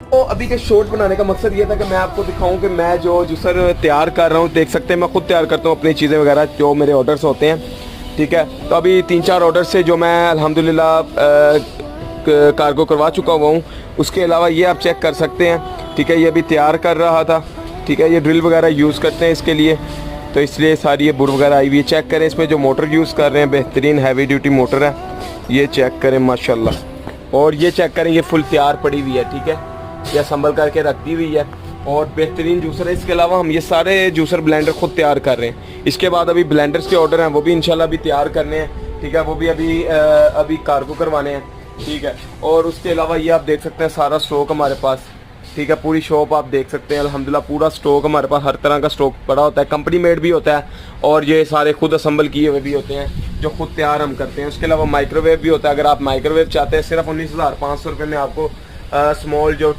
तो अभी के शॉर्ट बनाने का मकसद ये था कि मैं आपको दिखाऊं कि मैं जो जूसर तैयार कर रहा हूँ, देख सकते हैं मैं खुद तैयार करता हूँ अपनी चीज़ें वगैरह जो मेरे ऑर्डर्स होते हैं। ठीक है, तो अभी 3-4 ऑर्डर से जो मैं अल्हम्दुलिल्लाह कार्गो करवा चुका हुआ हूँ। उसके अलावा ये आप चेक कर सकते हैं। ठीक है, ये अभी तैयार कर रहा था। ठीक है, ये ड्रिल वगैरह यूज़ करते हैं इसके लिए, तो इसलिए सारी ये बुर वगैरह आई हुई है। चेक करें इसमें जो मोटर यूज़ कर रहे हैं, बेहतरीन हैवी ड्यूटी मोटर है। ये चेक करें माशाल्लाह, और ये चेक करें ये फुल तैयार पड़ी हुई है। ठीक है, यह संभल करके रखती हुई है और बेहतरीन जूसर है। इसके अलावा हम ये सारे जूसर ब्लेंडर खुद तैयार कर रहे हैं। इसके बाद अभी ब्लेंडर्स के ऑर्डर हैं, वो भी इंशाल्लाह अभी तैयार करने हैं। ठीक है, वो भी अभी कार्गो करवाने हैं। ठीक है, और उसके अलावा ये आप देख सकते हैं सारा स्टॉक हमारे पास। ठीक है, पूरी शॉप आप देख सकते हैं अल्हम्दुलिल्लाह, पूरा स्टॉक हमारे पास, हर तरह का स्टॉक पड़ा होता है। कंपनी मेड भी होता है और ये सारे खुद असम्बल किए हुए भी होते हैं जो खुद तैयार हम करते हैं। उसके अलावा माइक्रोवेव भी होता है। अगर आप माइक्रोवेव चाहते हैं, सिर्फ 19,500 रुपये में आपको स्मॉल जो